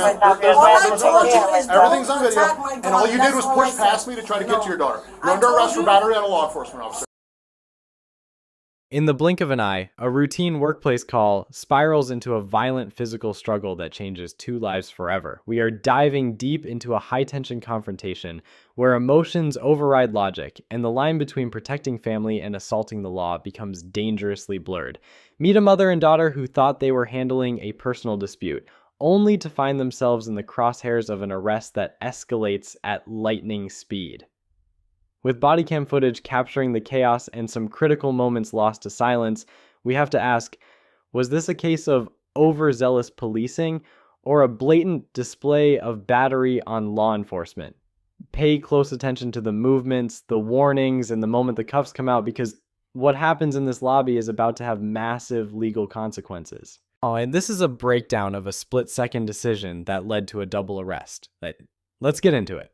Everything's on video, and all you did was push past me to try to get to your daughter. You're under arrest for battery on a law enforcement officer. In the blink of an eye, a routine workplace call spirals into a violent physical struggle that changes two lives forever. We are diving deep into a high-tension confrontation where emotions override logic, and the line between protecting family and assaulting the law becomes dangerously blurred. Meet a mother and daughter who thought they were handling a personal dispute, only to find themselves in the crosshairs of an arrest that escalates at lightning speed. With bodycam footage capturing the chaos and some critical moments lost to silence, we have to ask, was this a case of overzealous policing or a blatant display of battery on law enforcement? Pay close attention to the movements, the warnings, and the moment the cuffs come out, because what happens in this lobby is about to have massive legal consequences. Oh, and this is a breakdown of a split-second decision that led to a double arrest. Let's get into it.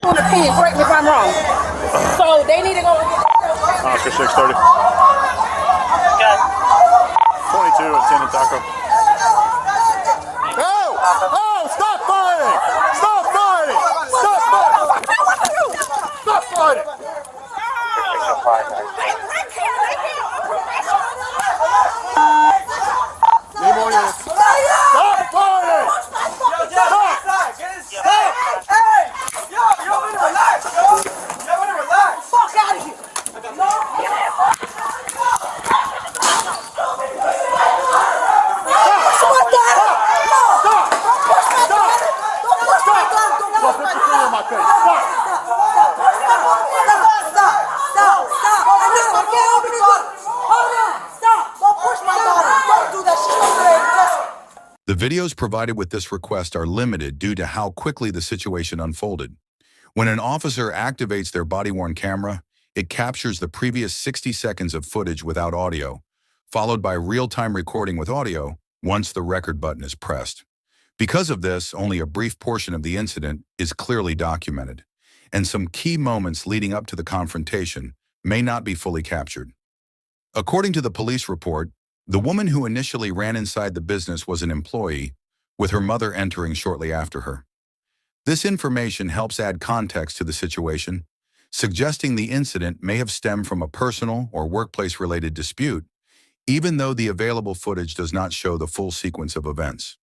Opinion, correct me if I'm wrong. So they need to go. Oscar 630. Okay. 22 at 10 and Taco. Oh! Oh! Stop fighting! Stop fighting! Stop fighting! Stop fighting! Need more units. Stop fighting! Stop! Stop! Fuck out of here! The videos provided with this request are limited due to how quickly the situation unfolded. When an officer activates their body-worn camera, it captures the previous 60 seconds of footage without audio, followed by real-time recording with audio once the record button is pressed. Because of this, only a brief portion of the incident is clearly documented, and some key moments leading up to the confrontation may not be fully captured. According to the police report, the woman who initially ran inside the business was an employee, with her mother entering shortly after her. This information helps add context to the situation, suggesting the incident may have stemmed from a personal or workplace-related dispute, even though the available footage does not show the full sequence of events.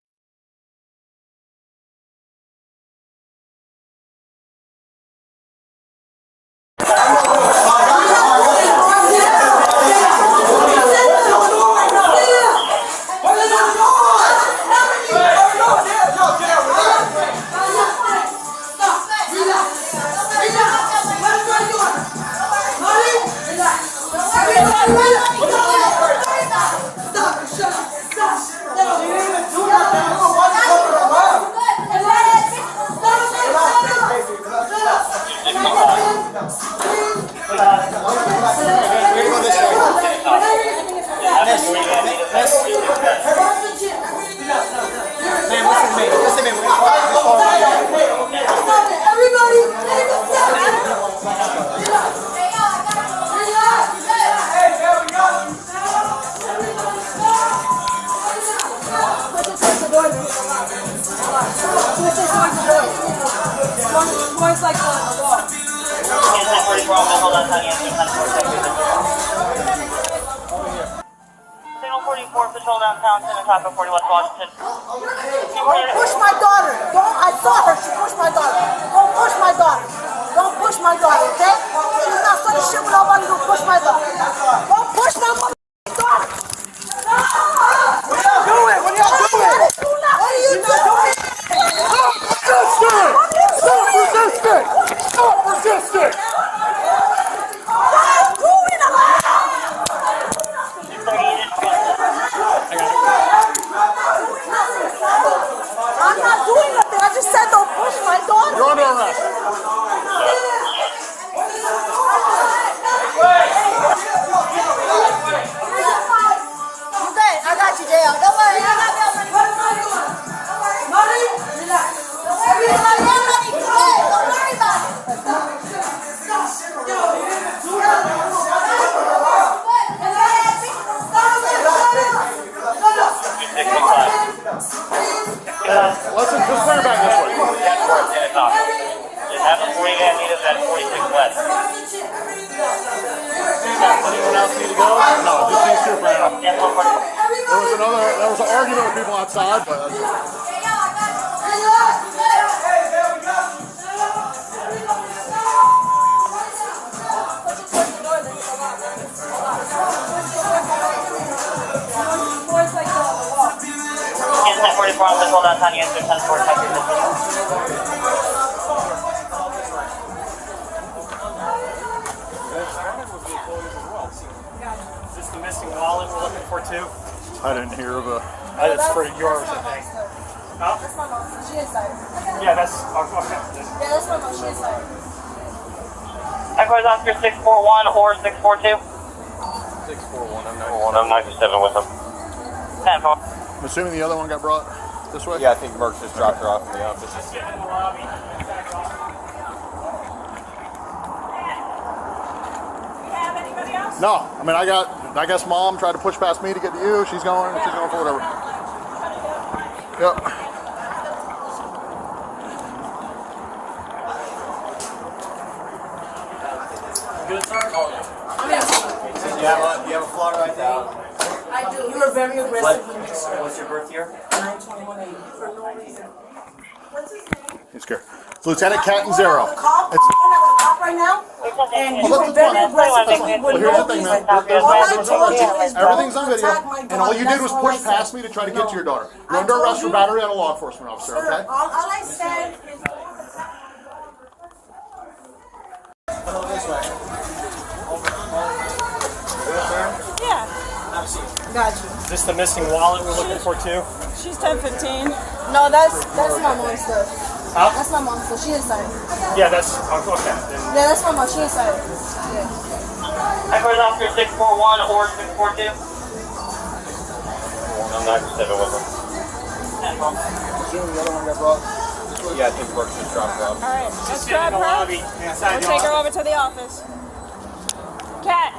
Signal 44, patrol downtown, Center Top of 40 West Washington. Don't push my daughter. I saw her. She pushed my daughter. Don't push my daughter. Don't push my daughter, okay? She's not funny shit with nobody. Don't push my daughter. Don't push my daughter. stick. I'm not doing nothing. I just said don't push my daughter. You're under arrest. Okay, I got you, JL. Don't worry. I got you. Money? Relax. Don't worry about it. Don't worry about it. Listen, just bring her back this way. Just have the 40 man meet us at 46 West. Anyone else need to go? No, just these two for now. Yes, 140. There was an argument with people outside, but Yes, 1044 on Central Downtown, yes, 1044 type your decision. Is this the missing wallet we're looking for too? I didn't hear of a. It's for yours, I think. That's my mom. She inside. Yeah, that's okay. Yeah, that's my mom. She inside. Likewise, Oscar 641 or 642. 641, I'm 97 with them. 10 4. I'm assuming the other one got brought this way. Yeah, I think Merck just dropped her off in the office. Just get in the lobby. No, I mean I guess mom tried to push past me to get to you. She's going for whatever. Yep. Good, sir? You have a flaw right now. I do. You were very aggressive with me, sir. What's your birth year? 9/21/80. For no reason. What's his name? He's scared. It's Lieutenant Cat Zero. The cop. It's, I'm with the cop right now. And you were very aggressive with me well, with here's no the thing, reason. man. All I told you is Everything's on don't video, attack my and all you daughter. did was That's all I push said. past me to try to get to your daughter. You're I under told arrest for you- battery on a law enforcement officer. Sir, Okay. all I said is Yeah, got you. Is this the missing wallet we're looking for too? she's 10:15. No, that's my mom's stuff. Huh? That's my mom's stuff. She inside. Yeah, that's okay. Then Yeah, that's my mom. She inside. Yeah. Likewise, Oscar 641 or 642. I'm 97 with them. 10 4. Assuming the other one got brought this way. Yeah, I think Merck just dropped her off. All right, let's just get grab in the her. lobby inside We'll the take her office. over to the office. Kat,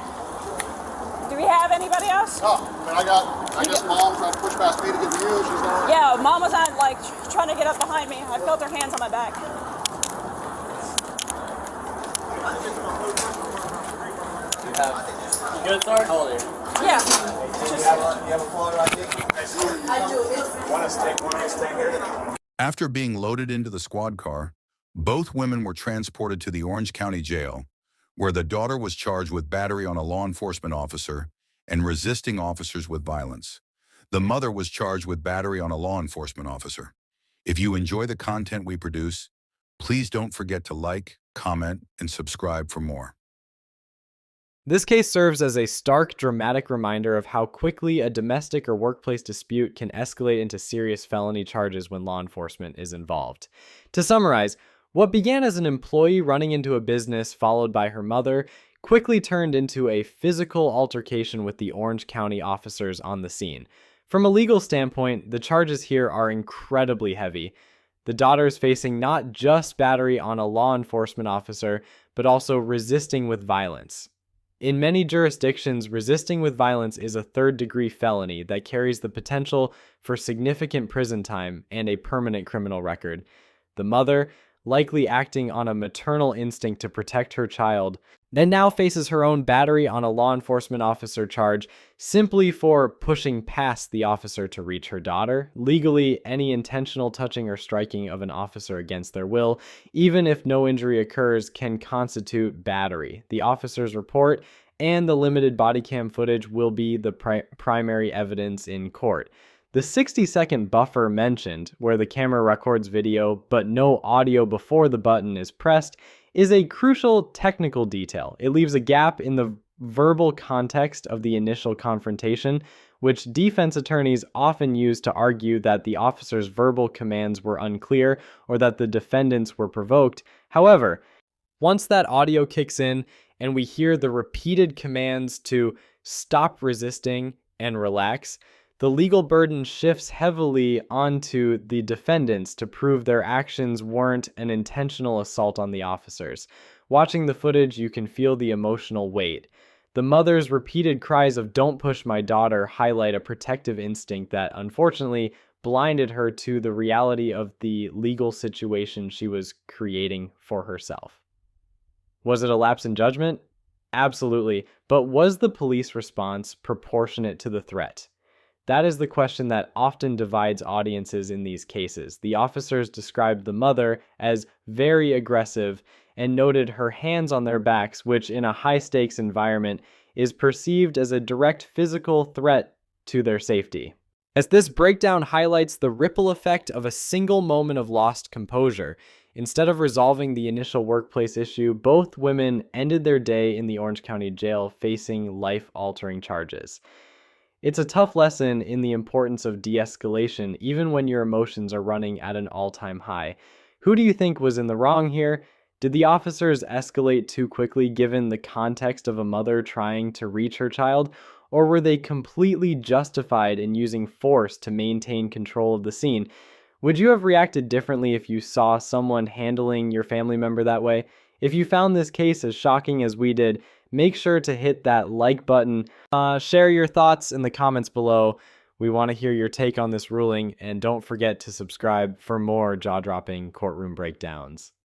do we have anybody else? Oh, I mean I guess mom tried to push past me to get to you. She's going. Yeah, Mom was on like trying to get up behind me. I felt her hands on my back. You good, sir? How old are you? Yeah. You have a flaw right there? I do. It's After being loaded into the squad car, both women were transported to the Orange County Jail, where the daughter was charged with battery on a law enforcement officer and resisting officers with violence. The mother was charged with battery on a law enforcement officer. If you enjoy the content we produce, please don't forget to like, comment, and subscribe for more. This case serves as a stark, dramatic reminder of how quickly a domestic or workplace dispute can escalate into serious felony charges when law enforcement is involved. To summarize, what began as an employee running into a business followed by her mother quickly turned into a physical altercation with the Orange County officers on the scene. From a legal standpoint, the charges here are incredibly heavy. The daughter is facing not just battery on a law enforcement officer, but also resisting with violence. In many jurisdictions, resisting with violence is a third-degree felony that carries the potential for significant prison time and a permanent criminal record. The mother, likely acting on a maternal instinct to protect her child, then now faces her own battery on a law enforcement officer charge simply for pushing past the officer to reach her daughter. Legally, any intentional touching or striking of an officer against their will, even if no injury occurs, can constitute battery. The officer's report and the limited body cam footage will be the primary evidence in court. The 60-second buffer mentioned, where the camera records video but no audio before the button is pressed, is a crucial technical detail. It leaves a gap in the verbal context of the initial confrontation, which defense attorneys often use to argue that the officer's verbal commands were unclear or that the defendants were provoked. However, once that audio kicks in and we hear the repeated commands to stop resisting and relax, the legal burden shifts heavily onto the defendants to prove their actions weren't an intentional assault on the officers. Watching the footage, you can feel the emotional weight. The mother's repeated cries of "don't push my daughter" highlight a protective instinct that unfortunately blinded her to the reality of the legal situation she was creating for herself. Was it a lapse in judgment? Absolutely. But was the police response proportionate to the threat? That is the question that often divides audiences in these cases. The officers described the mother as very aggressive and noted her hands on their backs, which in a high-stakes environment is perceived as a direct physical threat to their safety. As this breakdown highlights the ripple effect of a single moment of lost composure, instead of resolving the initial workplace issue, both women ended their day in the Orange County Jail facing life-altering charges. It's a tough lesson in the importance of de-escalation, even when your emotions are running at an all-time high. Who do you think was in the wrong here? Did the officers escalate too quickly given the context of a mother trying to reach her child? Or were they completely justified in using force to maintain control of the scene? Would you have reacted differently if you saw someone handling your family member that way? If you found this case as shocking as we did, make sure to hit that like button. Share your thoughts in the comments below. We want to hear your take on this ruling, and don't forget to subscribe for more jaw-dropping courtroom breakdowns.